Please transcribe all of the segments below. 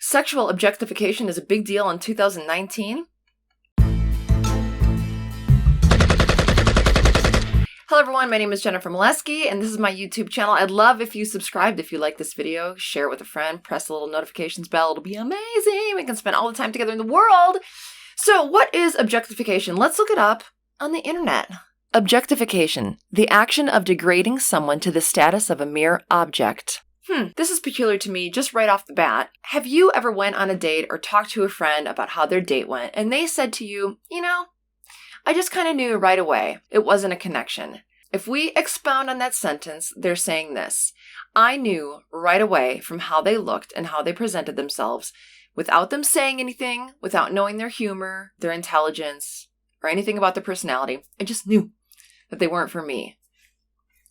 Sexual objectification is a big deal in 2019. Hello everyone, my name is Jennifer Moleski, and this is my YouTube channel. I'd love if you subscribed if you like this video, share it with a friend, press the little notifications bell. It'll be amazing. We can spend all the time together in the world. So what is objectification? Let's look it up on the internet. Objectification, the action of degrading someone to the status of a mere object. This is peculiar to me just right off the bat. Have you ever went on a date or talked to a friend about how their date went, and they said to you, I just kind of knew right away it wasn't a connection. If we expound on that sentence, they're saying this. I knew right away from how they looked and how they presented themselves, without them saying anything, without knowing their humor, their intelligence, or anything about their personality. I just knew that they weren't for me.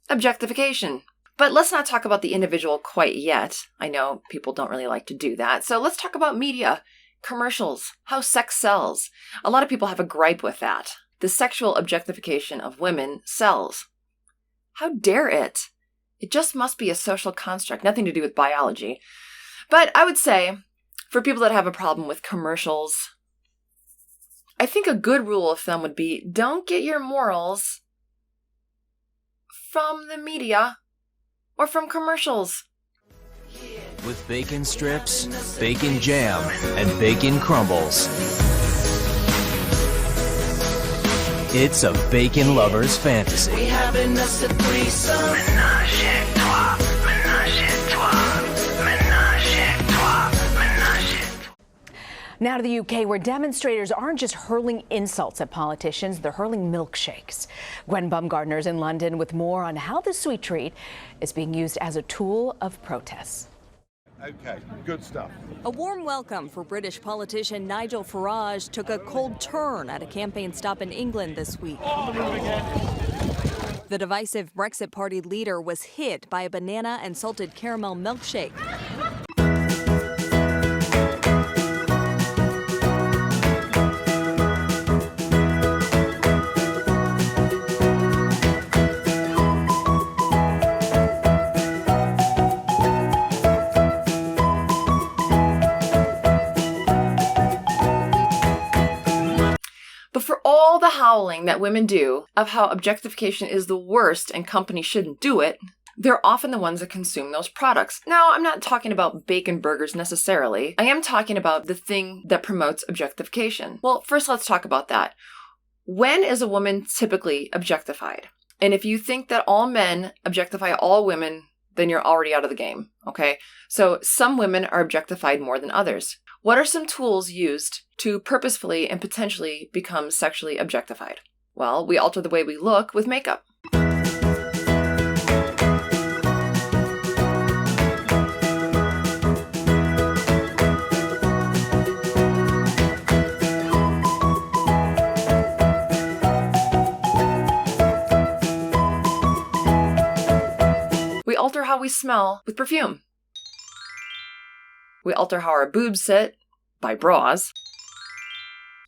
Objectification. But let's not talk about the individual quite yet. I know people don't really like to do that. So let's talk about media, commercials, how sex sells. A lot of people have a gripe with that. The sexual objectification of women sells. How dare it? It just must be a social construct, nothing to do with biology. But I would say, for people that have a problem with commercials, I think a good rule of thumb would be, don't get your morals from the media or from commercials. With bacon strips, bacon jam, and bacon crumbles. It's a bacon lover's fantasy. We having us a threesome. Ménage à trois, ménage à trois, ménage à trois, ménage à trois. Now to the UK, where demonstrators aren't just hurling insults at politicians, they're hurling milkshakes. Gwen Baumgartner's in London with more on how the sweet treat is being used as a tool of protest. Okay, good stuff. A warm welcome for British politician Nigel Farage took a cold turn at a campaign stop in England this week. The divisive Brexit Party leader was hit by a banana and salted caramel milkshake. But for all the howling that women do of how objectification is the worst and companies shouldn't do it, they're often the ones that consume those products. Now, I'm not talking about bacon burgers necessarily. I am talking about the thing that promotes objectification. Well, first let's talk about that. When is a woman typically objectified? And if you think that all men objectify all women, then you're already out of the game, okay? So some women are objectified more than others. What are some tools used to purposefully and potentially become sexually objectified? Well, we alter the way we look with makeup. We alter how we smell with perfume. We alter how our boobs sit by bras.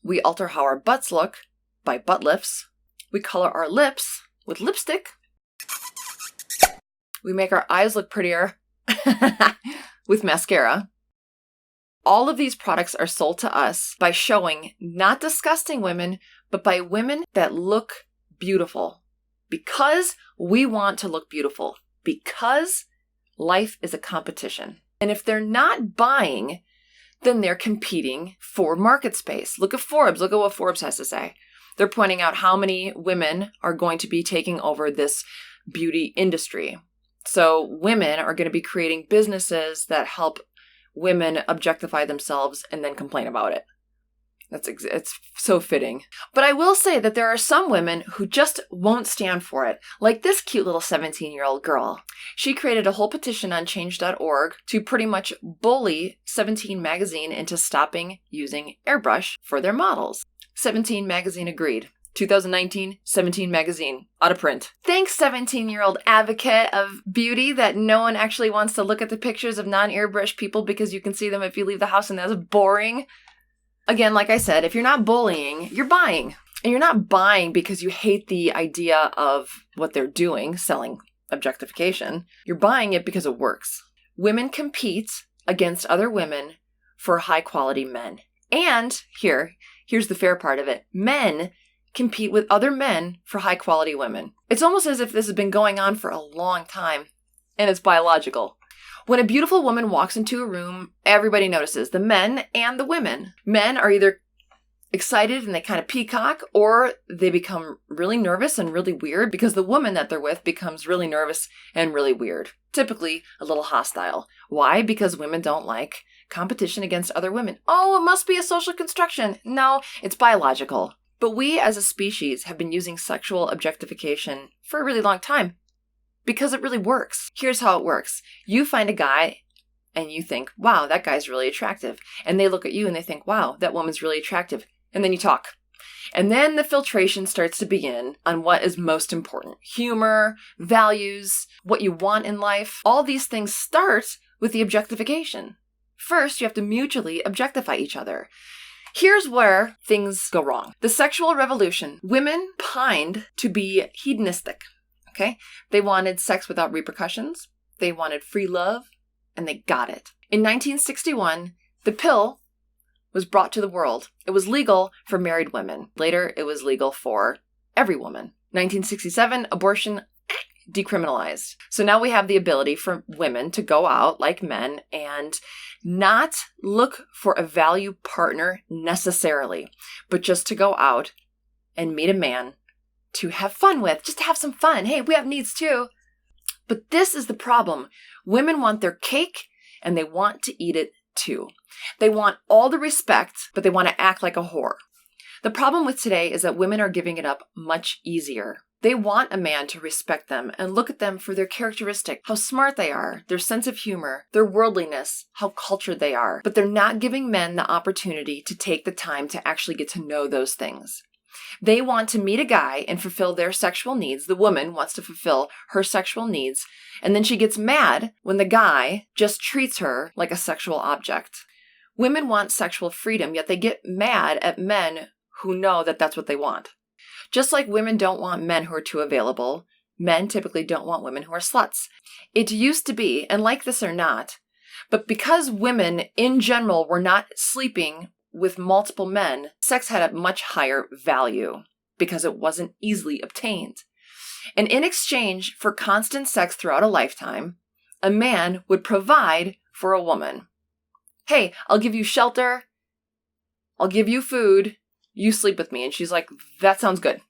We alter how our butts look by butt lifts. We color our lips with lipstick. We make our eyes look prettier with mascara. All of these products are sold to us by showing not disgusting women, but by women that look beautiful. Because we want to look beautiful. Because life is a competition. And if they're not buying, then they're competing for market space. Look at Forbes. Look at what Forbes has to say. They're pointing out how many women are going to be taking over this beauty industry. So women are going to be creating businesses that help women objectify themselves and then complain about it. It's so fitting. But I will say that there are some women who just won't stand for it. Like this cute little 17-year-old girl. She created a whole petition on change.org to pretty much bully 17 magazine into stopping using airbrush for their models. 17 magazine agreed. 2019, 17 magazine, out of print. Thanks, 17-year-old advocate of beauty that no one actually wants to look at the pictures of non-airbrush people because you can see them if you leave the house and that's boring. Again, like I said, if you're not bullying, you're buying. And you're not buying because you hate the idea of what they're doing, selling objectification. You're buying it because it works. Women compete against other women for high-quality men. And here's the fair part of it. Men compete with other men for high-quality women. It's almost as if this has been going on for a long time, and it's biological. When a beautiful woman walks into a room, everybody notices, the men and the women. Men are either excited and they kind of peacock, or they become really nervous and really weird because the woman that they're with becomes really nervous and really weird. Typically a little hostile. Why? Because women don't like competition against other women. Oh, it must be a social construction. No, it's biological. But we as a species have been using sexual objectification for a really long time because it really works. Here's how it works. You find a guy and you think, wow, that guy's really attractive. And they look at you and they think, wow, that woman's really attractive. And then you talk. And then the filtration starts to begin on what is most important. Humor, values, what you want in life. All these things start with the objectification. First, you have to mutually objectify each other. Here's where things go wrong. The sexual revolution. Women pined to be hedonistic. Okay? They wanted sex without repercussions. They wanted free love. And they got it. In 1961, the pill was brought to the world. It was legal for married women. Later, it was legal for every woman. 1967, abortion decriminalized. So now we have the ability for women to go out like men and not look for a value partner necessarily, but just to go out and meet a man to have fun with, just to have some fun. Hey, we have needs too. But this is the problem. Women want their cake and they want to eat it too. They want all the respect, but they want to act like a whore. The problem with today is that women are giving it up much easier. They want a man to respect them and look at them for their characteristic, how smart they are, their sense of humor, their worldliness, how cultured they are. But they're not giving men the opportunity to take the time to actually get to know those things. They want to meet a guy and fulfill their sexual needs. The woman wants to fulfill her sexual needs. And then she gets mad when the guy just treats her like a sexual object. Women want sexual freedom, yet they get mad at men who know that that's what they want. Just like women don't want men who are too available, men typically don't want women who are sluts. It used to be, and like this or not, but because women in general were not sleeping with multiple men, sex had a much higher value because it wasn't easily obtained. And in exchange for constant sex throughout a lifetime, a man would provide for a woman. Hey, I'll give you shelter. I'll give you food. You sleep with me. And she's like, that sounds good.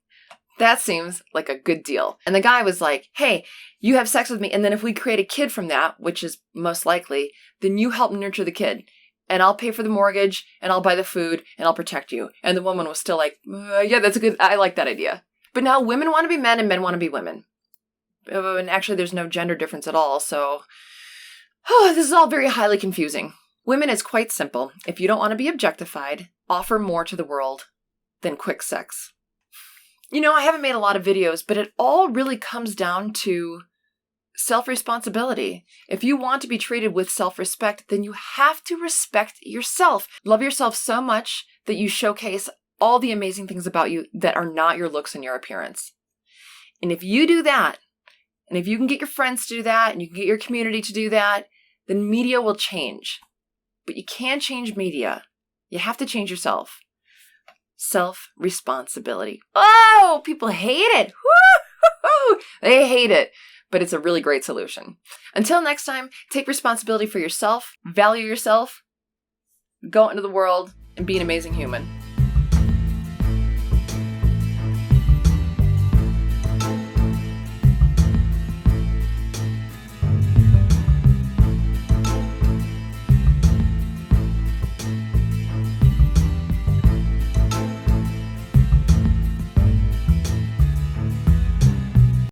That seems like a good deal. And the guy was like, hey, you have sex with me. And then if we create a kid from that, which is most likely, then you help nurture the kid. And I'll pay for the mortgage, and I'll buy the food, and I'll protect you. And the woman was still like, yeah, that's a good, I like that idea. But now women want to be men and men want to be women. And actually there's no gender difference at all. So this is all very highly confusing. Women, it's quite simple. If you don't want to be objectified, offer more to the world than quick sex. You know, I haven't made a lot of videos, but it all really comes down to self-responsibility. If you want to be treated with self-respect, then you have to respect yourself. Love yourself so much that you showcase all the amazing things about you that are not your looks and your appearance. And if you do that, and if you can get your friends to do that, and you can get your community to do that, then media will change. But you can't change media. You have to change yourself. Self-responsibility. Oh, people hate it. Woo-hoo-hoo! They hate it. But it's a really great solution. Until next time, take responsibility for yourself, value yourself, go into the world, and be an amazing human.